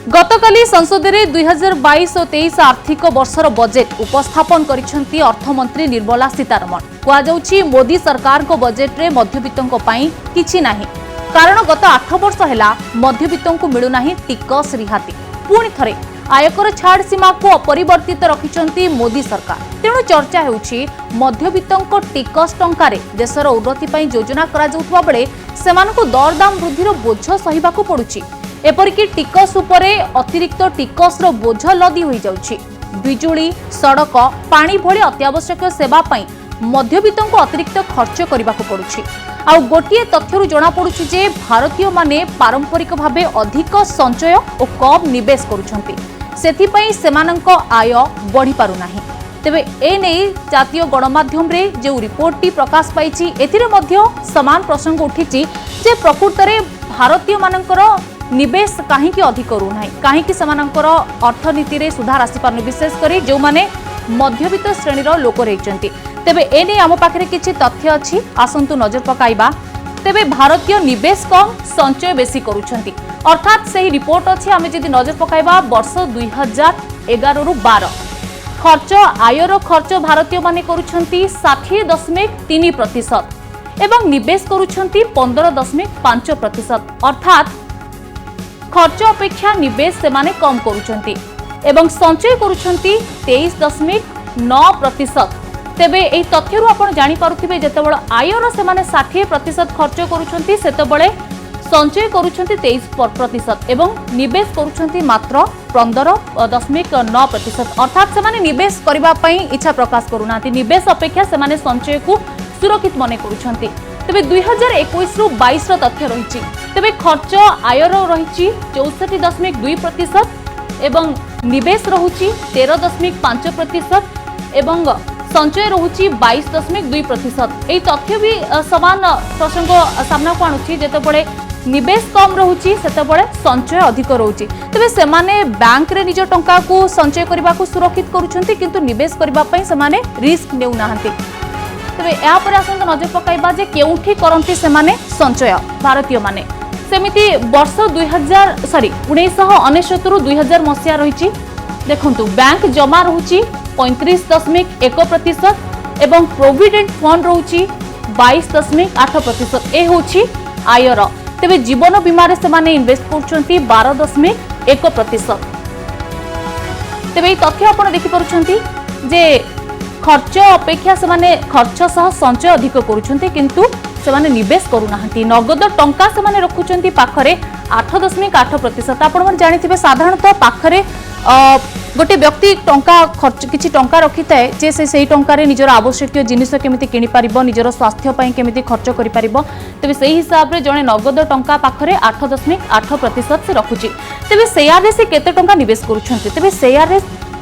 गतकाली संसद में 2022 और 23 आर्थिक वर्षर बजेट उपस्थापन करिसेंती अर्थमंत्री निर्मला सीतारमण। कहुछि मोदी सरकार को बजेट रे मध्यवित्तों किछि नाही, कारण गत 8 वर्ष हैला मध्यवित्तों को मिलुना टिकस रिहाती। पुणी थरे आयकर छाड़ सीमा को अपरिवर्तित रखिछंती मोदी सरकार। तेणु चर्चा हेउछि मध्यवित्तों टिकस टंकारे देशर उन्नति पई योजना करा जाउथबा बेले सेमानकु दरदाम वृद्धिर बोझ सहिबाकू पड़ुछि। एपरिकी टिकस उपरे अतिरिक्त टिकस बोझ लदी होई जाउछि। बिजुली, सड़क, पानी भली अत्यावश्यक सेवा पई मध्यवित्तों को अतिरिक्त खर्च करबाकू पड़ुछि। आ गोटिए तथ्यरु जना पड़ुछि जे भारतीय माने पारंपरिक भावे अधिक संचय और कम निवेश करुछंती, सेथिपई सेमानंक आय बढ़ी पारु नाही। तेबे ए नै जातीय गणमाध्यम रे जे रिपोर्टटी प्रकाश पाइछि एथिरे मध्य समान प्रसंग उठिछि जे प्रकृत रे भारतीय मानकर निवेश कहीं अधिक करूना, कहीं सेमानंकर अर्थनीति रे सुधार आसी पारनु, विशेष करी जो माने मध्यवित्त श्रेणीर लोक रहिचंती। तेबे ए नै आम पाखरे किछि तथ्य अछि, आसंतु नजर पकाइबा। तेबे भारतीय निवेश कम संचय बेसी करूछंती, अर्थात सही रिपोर्ट अछि। आमे जदि नजर पकाइबा वर्ष 2011 रु 12 खर्च आयर खर्च भारतीय माने करूछंती 60.3% एवं निवेश करूछंती 15.5%, अर्थात खर्च अपेक्षा निवेश सेमाने कम करूछंती एवं संचय करूछंती 23.9%। तेबे एही तथ्यरु आपण जानि पारुथिबे जेतेबेले आयर सेमाने 60% खर्च करूछंती सेतेबेले संचय करूछंती 23% एवं निवेश करूछंती मात्र 15.9%, अर्थात सेमाने निवेश करबा पई इच्छा प्रकाश करूनांती, निवेश अपेक्षा सेमाने संचय को सुरक्षित मने करूछंती। तेबे 2021 रु 22 रो तथ्य रहिछि। तेबे खर्च आयर रहिछि 64.2% एवं निवेश रहुछि 13.5% एवं संचय रहुछि 22.2%। एही तथ्य भी समान प्रसंग सामना को आणुछि, जेतेबेले निवेश कम रहुछि सेतेबेले संचय अधिक रहुछि। तेबे सेमाने बैंक रे निज टंका को संचय करबा को सुरक्षित करूछंती, किंतु निवेश करबा पई सेमाने रिस्क नेउ नाहंती। तेबे या पर आसंत नजर पकाइबा जे केउठी करंती सेमाने संचय भारतीय माने। सेमिति वर्ष 1999 रु 2000 मसिया रहिछि। देखंतु बैंक जमा रहुछि 35.1% एवं प्रोविडेंट फंड रहुछि 22.8%। ए होछि आयर। तेबे जीवन बीमा रे सेमाने इन्वेस्ट करछंती 12.1%। तेबे तथ्य आपण देखि परुछंती जे खर्च अपेक्षा सेमाने खर्च सह संचय अधिक करूछंती, किंतु सेमाने निवेश करूनाहंती। नगद टंका सेमाने रखुछंती पाखरे 8.8%। आपण मन जानिथिबे साधारणतः पाखरे गोटे व्यक्ति टंका खर्च किछि टंका रखि थाए जे सेही टंका रे निजर आवश्यक जिनिस केमिति किनि पारिबो, निजर स्वास्थ्य पई केमिति खर्च करि पारिबो। तेबे सेही हिसाब रे जणे नगद टंका पाखरे 8.8% से रखुछि। तेबे शेयर रे से केते टंका निवेश करूछंती? तेबे शेयर रे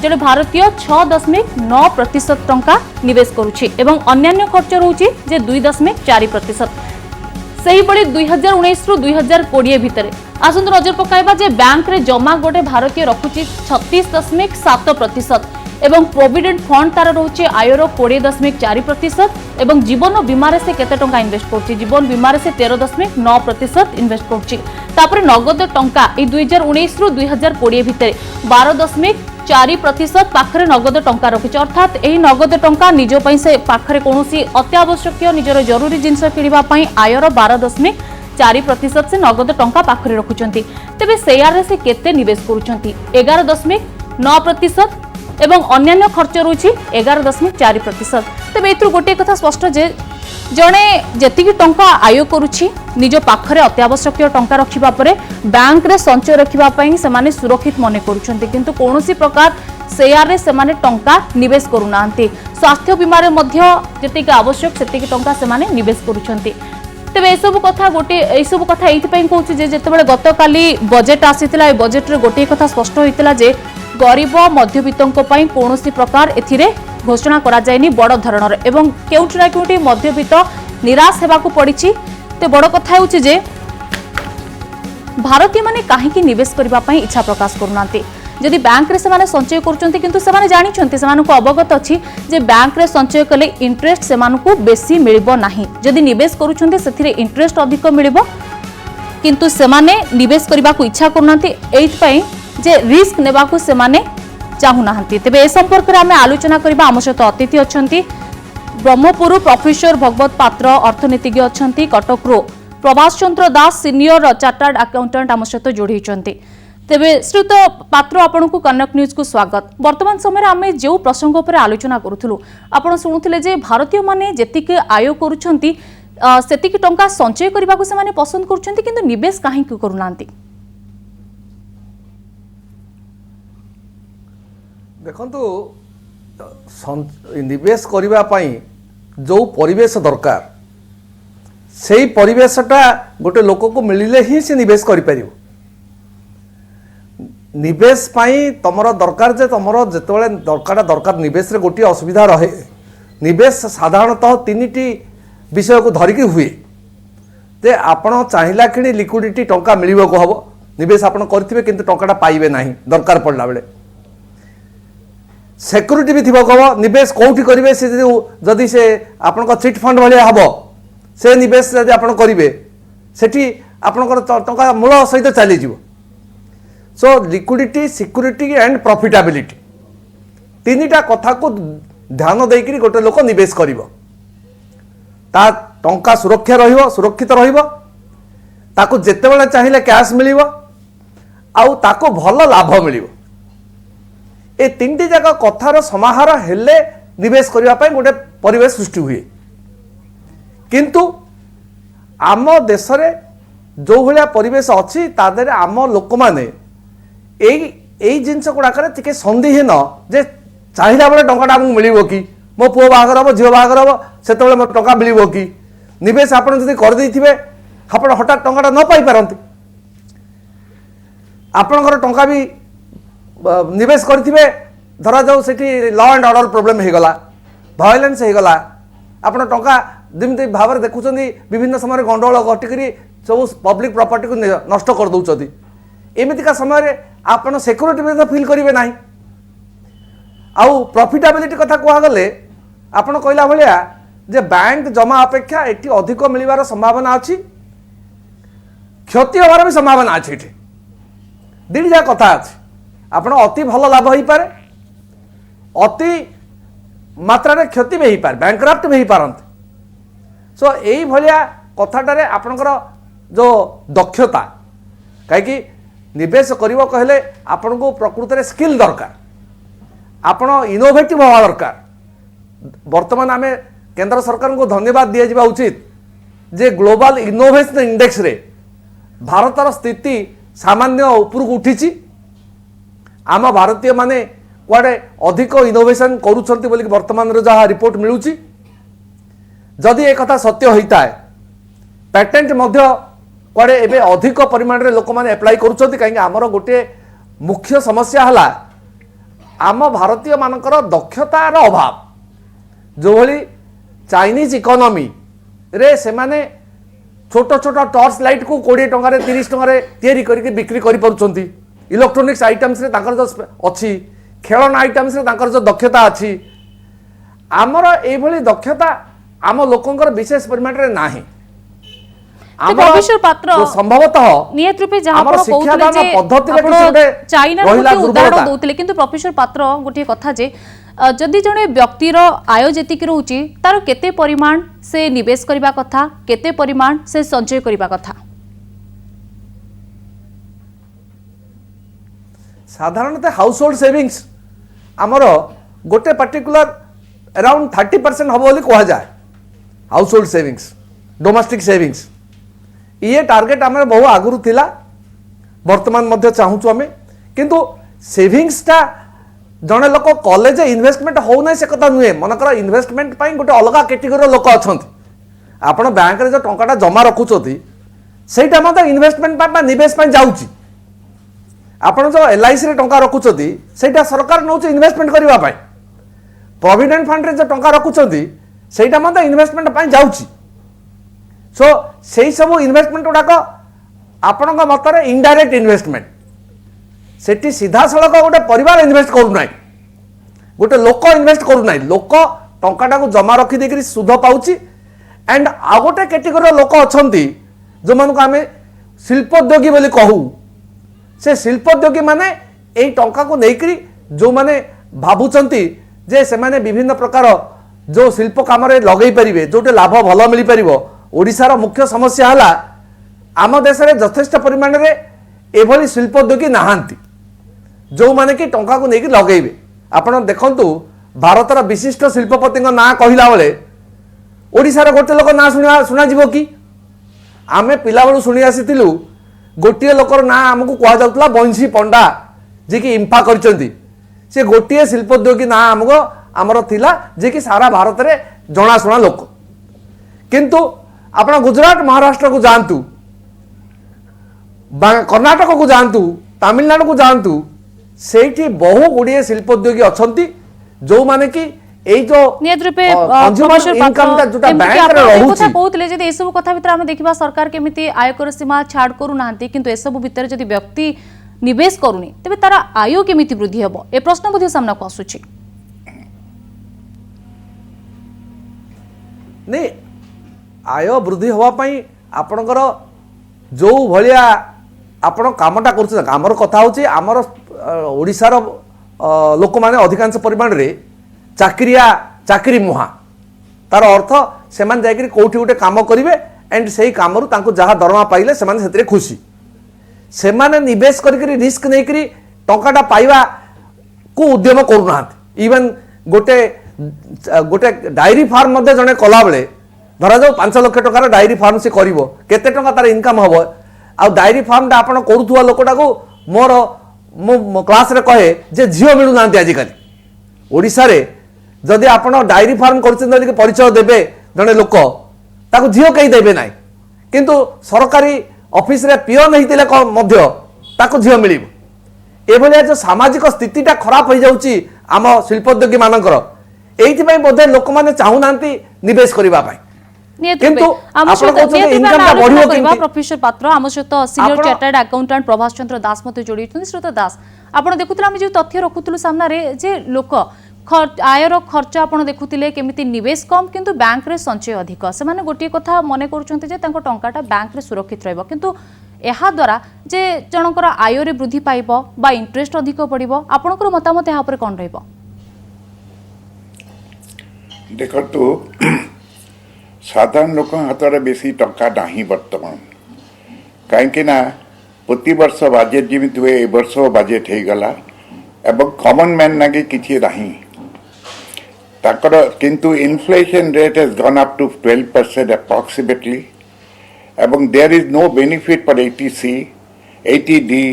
जणे भारतीय 6.9% टंका निवेश करुछि एवं अन्यान्य खर्च रहउछि जे 2.4%। सही बड़ी 2019 रु 2020 भितरे आसंत नजर पकाइबा जे बैंक रे जमा गोटे भारतीय रखुछि 36.7% एवं प्रोविडेंट फंड तार रहउछि आयर 20.4% एवं जीवन बीमा रे से केते टंका इन्वेस्ट करछि? जीवन बीमा रे से 13.9% इन्वेस्ट करछि। तापर नगद टंका ए 2019 रु 2020 भितरे 12.4% पाखरे नगद टंका रखिछ, अर्थात एही नगद टंका निज पई से पाखरे कोनोसी अत्यावश्यक निजर जरूरी जिंस किनिबा पई आयर 12.4% से नगद टंका पाखरे रखुचंती। तेबे शेयर रे से केते निवेश करूचंती? 11.9% एवं अन्यान्य खर्च रहुछि 11.4%। तेबे एथु गोटे कथा स्पष्ट जे जणे जेतिकी टंका आय करूछि निज पाखरे अत्यावश्यक टंका रखिबा परे बैंक रे संचय रखिबा पई सेमाने सुरक्षित मने करूछंती, किंतु कोनोसी प्रकार शेयर रे सेमाने टंका निवेश करूनांती। स्वास्थ्य बीमा रे मध्य जेतिकी आवश्यक सेतिकी टंका सेमाने निवेश करूछंती। तेबे ए सब कथा गोटे ए सब कथा एथि पई कहूछि जे जेतेबेले गतकाली बजेट आसीतिला, ए बजेट रे गोटे कथा स्पष्ट होइतिला जे गरीब मध्यवित्तों पई कोनोसी प्रकार एथिरे घोषणा करा जायनी बड़ धरणर एवं केउठी ना केउठी मध्यवित्त निराश हेबाकू पड़िछि। ते बड़ कथा होछि जे भारतीय माने काहेकि निवेश करबा पई इच्छा प्रकाश करूनांती। जदि बैंक रे सेमाने संचय करूचंती, किंतु सेमाने जानिचंती, सेमानकु अवगत अछि जे बैंक रे संचय कले इंटरेस्ट सेमानकु बेसी मिलिबो नाही। जदि निवेश करूचंती सेथिरे इंटरेस्ट अधिक मिलिबो, किंतु सेमाने निवेश करबा को इच्छा करूनांती। एथि पई जे रिस्क नेबाकू से माने चाहूनाहांती। तेबे ए संपर्क में आम आलोचना करबा आम सहित अतिथि अछंती ब्रह्मपुर प्रोफेसर भगवत पात्र अर्थनीतिज्ञ अछंती कटकरो प्रभाष चंद्र दास सीनियर चार्टर्ड अकाउंटेंट आम सहित जोड़ी तेबे श्रीयुत पात्र आपण को कनक न्यूज को स्वागत। वर्तमान समय आम जो प्रसंग पर आलोचना करूथुलु आपण शुणुथिले जे भारतीय माने जेतिक आय करूछंती सेतिक टंका संचय करबा को से माने पसंद करूछंती किंतु निवेश काहे करूनांती। देखंतु निवेश करबा पई जो परिवेश दरकार सेही परिवेशटा गोटे लोक को मिलिले ही से निवेश करि परिबो। निवेश पाई तमर दरकार जे तमर जेतबेले दरकार निवेश रे गोटी असुविधा रहे। निवेश साधारणतः तीनिटी विषय को धरिकी हुए ते आपण चाहिला कि लिक्विडिटी टंका मिलिबो को हबो। निवेश आपण करथिबे किंतु टंकाटा पाइबे नाही दरकार पड़ला बेले। सिक्यूरीटी भी थिबो कहबो निवेश कोठी करिवे से जदि से आपण को चिट फंड भलिया हबो से निवेश जदि आपण करिवे सेठी आपण टंका मूल सहित चली जीवो। So liquidity security and profitability तीनिटा कथा को ध्यान देकरी गोटे लोक निवेश करिवो ता टंका सुरक्षा रहिवो सुरक्षित रहिवो ताको जेते बेले चाहिले कैश मिलिवो आउ ताको भल लाभ मिलिवो। ए तीनटी जाक कथार समाहार हेले निवेश करबा पई गोटे परिवेश सृष्टि हुए। किंतु आम देश रे जो भलिया परिवेश अछि तादरे आम लोक माने एई जिनस गुड़ाकर टिके संदिहीन जे चाहिला बेले टंकाटा मिलिबो कि मो पुओ बाहागर हम झील बाहागर हम से टंका मिलिबो कि निवेश आपण जदि कर देथिबे आपण हठात टंकाटा न पाई पारंती। आपणकर टंका भी निवेश करथिबे धरा जाऊ सेठी लॉ एंड ऑर्डर प्रॉब्लम हे गला वायलेंस हे गला आपण टंका दिमते भावर देखुचंदी विभिन्न समय गंडोळ घटिकरी सब पब्लिक प्रॉपर्टी को नष्ट कर दउचंदी। एमितिका समय रे आपण सिक्यूरिटी भी फील करिवे नाही। आउ प्रॉफिटेबिलिटी कथा कुआ गले आपण कहला भलिया जे बैंक जमा अपेक्षा एटी अधिक मिलिबार संभावना अछि क्षति होबार भी संभावना अछि। एटी दिल जा कथा अछि आपण अति भल लाभ हो पारे अति मात्रा रे क्षति भी हो पारे बैंकरप्ट भी हो पारंत। सो एई भलिया कथाटारे आपणकर जो दक्षता कहीं निवेश करिवो कहले आपण को प्रकृत रे स्किल दरकार आपण इनोवेटिव होवा दरकार। वर्तमान आमे केंद्र सरकार को धन्यवाद दिया जिबा उचित जे ग्लोबल इनोवेशन इंडेक्स रे भारतर स्थिति सामान्य ऊपर उठिची। आम भारतीय माने कुआडे अधिक इनोवेशन करूछंती बोली वर्तमान रे जहा रिपोर्ट मिलुची जदि एक कथा सत्य होता है पेटेंट मध्य कुआडे एबे अधिक परिमाण रे लोक माने अप्लाई करूछंती कहीं आमर गोटे मुख्य समस्या हला आम भारतीय मानकर दक्षतार अभाव। जो भली चाइनीज इकोनॉमी रे से माने छोट छोट टॉर्च लाइट को 20 टंका रे 30 टंका रे तैयारी करके बिक्री करि परुछंती। इलेक्ट्रॉनिक्स आइटम्स रे ताकर जो अछि खेलन आइटम्स रे ताकर जो दक्षता अछि आमर एई भली दक्षता आम लोकंकर विशेष परिमाण रे नाही। प्रोफेसर पात्र संभवतः नियत रूपे जहां पर कहउतले जे पद्धति रे किछुटे चाइना रे उदाहरण दउतले किंतु प्रोफेसर पात्र गोटे कथा जे जदि जने व्यक्तिर आय जेतिक रहउची तार केते परिमाण से निवेश करबा कथा केते परिमाण से संचय करबा कथा। साधारणतः हाउस होल्ड सेविंग्स आमर गोटे पर्टिकुलर अराउंड 30% हम बोली कहा जाए। House hold savings domestic savings ये टार्गेट आम बहु आगुरी थिला वर्तमान मध्य चाहूँ आम किंतु सेविंग्सटा जड़े लोक कॉलेज इन्वेस्टमेंट हो ना से कथा नुहे मनकर इन्वेस्टमेंट गोटे अलग कैटेगोरी लोक अच्छा आपण बैंक रे जो टंकाटा जमा रखुचती सेटा मतलब इन्वेस्टमेंट निवेश जाऊँगी आपण जो LIC रे टंका रखुचती सेटा सरकार नौ इन्वेस्टमेंट करने प्रोविडेंट फंड रे जो टंका रखुचती सेटा मतलब इन्वेस्टमेंट जाऊँगी। सो से सब इन्वेस्टमेंट गुड़ाक आपण मतरे इनडायरेक्ट इन्वेस्टमेंट सेठी सीधा सड़क गोटे परिवार इन्वेस्ट करूना गोटे लोक इन्वेस्ट करूना लोक टंकाटा को जमा रखी देकरी सुध पाउची एंड आ गोटे कैटेगोरी लोक अछंती जो मानक आमे शिल्पोद्योगी बोली कहू से शिल्पोद्योगी माने एई टंका को नेकरी जो माने भाबुचंती जे से माने विभिन्न प्रकार जो शिल्प काम रे लगई परिबे जोटे लाभ भल मिली परिबो ओडिसार मुख्य समस्या हला आम देश रे यथेष्ट परिमाण रे एभली शिल्पोद्योगी नाहांती जो माने कि टंका को नेकी लगेबे आपण देखंतु भारतर विशिष्ट शिल्पपति ना कहला बेले ओडिसार गोटे लोक ना शुणा जीव कि आमे पिला बेलू शुणी आसीथिलु गोटे लोकर ना आमको कह जाउतला बंशी पंडा जे कि इंफा करचंती से गोटे शिल्पोद्योगी ना आमको आमर थिला जे कि सारा भारत रे जनाशुना लोक किंतु आपण गुजरात महाराष्ट्र को जानतु कर्नाटक को जानतु तमिलनाडु को जानतु सेठी बहु गुड़िए शिल्पोद्योगी अछंती जो माने कि एई जो कंज्यूमर इनकम ता जोटा बैंक रे रहउची कहउतले जदि एसबु कथा भितर हम देखिबा सरकार केमिति आयकर सीमा छाड़ करू नांती किंतु एसबु भितर जदि व्यक्ति निवेश करूनी तबे तारा आय केमिति वृद्धि हेबो ए प्रश्न बुद्धि सामना को आसुची नहीं आय वृद्धि हवा पई आपनकर जो भलिया आपण कामटा करछ हमर कथा होची हमर ओडिसार लोक माने अधिकांश परिमाण रे चाकरी मुहा तार अर्थ से जाकि कौटी गोटे कम करेंगे एंड से कम रु जहाँ दरमा पाइले से खुशी से निवेश करके रिस्क नहीं करी टंकाटा पाइबा को उद्यम करूना इवन गोटे गोटे डायरी फार्म जड़े कला बेले धरा जाऊ 5 लाख टकार डायरी फार्म से कर केते टंका तार इनकम हम आ डायरी फार्मटा आप करुवा लोकटा को मोर मो क्लास रे कहे जे झील मिलूना आजिकल ओडिशा रे जदि आप डायरी फार्म कर परिचय देवे जड़े लोक ताको झील कहीं देवे ना किंतु सरकारी ऑफिस रे पियन होते झील मिल एभलिया जो सामाजिक स्थितिटा खराब हो जाउची आम शिल्पोद्योगी मानकर एइथिपई बोधे लोक माने चाहुना निवेश करबा पाई किंतु प्रोफेसर पात्र आम सहित सीनियर चार्टर्ड अकाउंटेंट प्रभास चंद्र दास मते जोड़ी श्रोता दास आपण देखुतला हम जो तथ्य रखुतलु सामना रे जे लोक आयर खर्च आप देखुले केमिति निवेश कम किंतु बैंक रे संचय अधिक से माने गोटे कथा मने करूछन्ते जे तांको टंकाटा बैंक रे सुरक्षित रहबो किंतु एहा द्वारा जे जनकर आय रे वृद्धि पाइबो बा इंटरेस्ट अधिक पड़िबो आपनकर मतामत एहा पर कोन रहबो देखो साधारण लोक हाथ में बेसी टंका नहीं बर्तमान कहीं प्रति वर्ष बजेट जमी हुए ए वर्ष बजेट हो गला एवं कॉमन मैन नागे किसी नहीं ताकर किंतु inflation rate has gone up to 12% approximately एवं there is no benefit for 80C 80D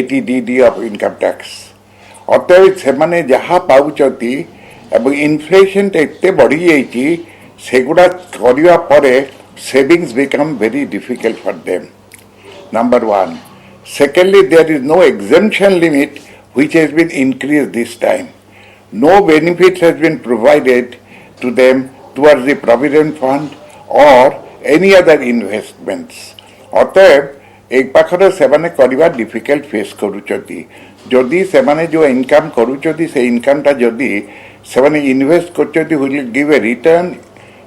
80DD of income tax अतएव से जहाँ पाउचती एवं इन्फ्लेशन एते बढ़ी जाइए सेगुड़ा करने पर savings become very difficult for them number 1 secondly there is no exemption limit which has been increased this time no benefit has been provided to them towards the provident fund or any other investments अतएव एक पाखर से करवा difficult face करुचती जदि से जो income करुचती से इनकमटा जदि से इन्वेस्ट कर will give a return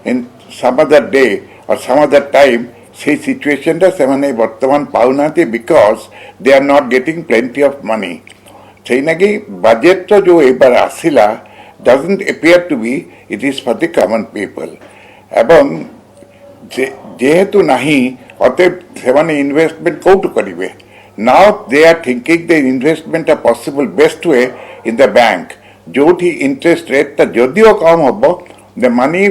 in some other day or some other time say situation टा से माने वर्तमान पाउनाते because they are not getting plenty of money से ना कि बजट तो जो एक बार आसिला doesn't appear to be it is for the common people एवं जेहेतु नहीं अतः से माने इन्वेस्टमेंट कोट करिवे now they are thinking the investment are possible best way in the bank जो थी interest rate ता जदियो कम होबो the money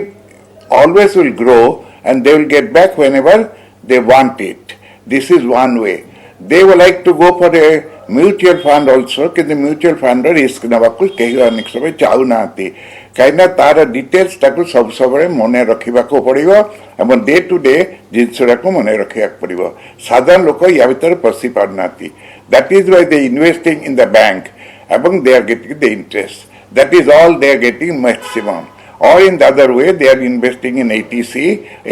always will grow and they will get back whenever they want it. This is one way. They would like to go for a mutual fund also, because the mutual fund risk नवाकुल कहीं अनेक समय चाहू ना आती कहीं तार details ताकु सब सबरे मने रखिबा को पड़िबो एवं डे टू डे जिनसरा को मने रखिया पड़िबो साधारण लोक या भीतर पसी पारनाती that is why they investing in the bank एवं they are getting the interest that is all they are getting maximum or in the other way they are investing in 80C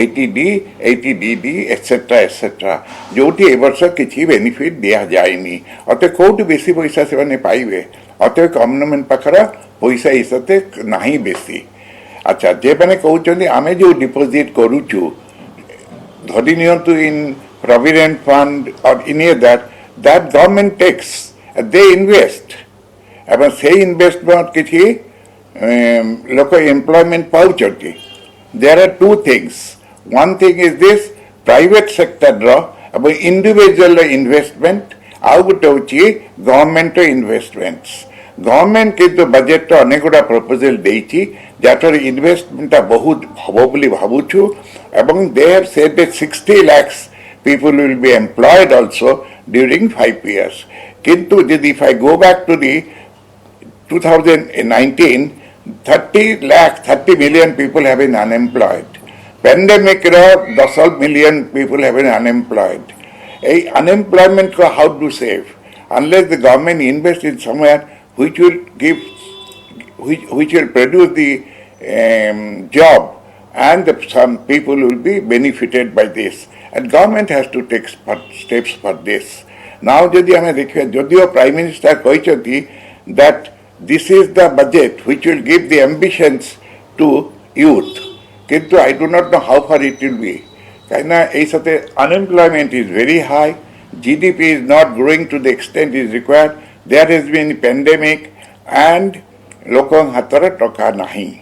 80D 80DD etc जो ए वर्ष किसी benefit दिया जाएनी अतः कौट बेसी पैसा से पाइबे अतः गवर्नमेंट पाखर पैसा हिसाब नहीं बेसी अच्छा जे मैंने कहते आम जो डिपोजिट करुचु धरी नियंतु इन प्रोविडेंट फंड और in that government tax they invest एवं से इन्वेस्टमेंट किसी लोक एम्प्लॉयमेंट पाउचंती there are two things one thing is this private sector रो अब इंडिविजुअल इन्वेस्टमेंट आउ गोटे होची गवर्नमेंट इन्वेस्टमेंट्स गवर्नमेंट के तो बजेट तो अनेक गुड़ा प्रपोजल देइची जाटर इन्वेस्टमेंट बहुत हबो बोली भाबुछु एवं they have said that 60 lakhs people will be employed also during 5 years kintu if I go back to the 2019 30 million people have been unemployed pandemic ro 10 million people have been unemployed a unemployment ko how to save unless the government invest in somewhere which will give which will produce the job and some people will be benefited by this and government has to take steps for this now jodi ame dekhiba jodio prime minister koichati that this is the budget which will give the ambitions to youth kintu I do not know how far it will be kaina ei sate unemployment is very high GDP is not growing to the extent is required there has been pandemic and lokon hatara toka nahi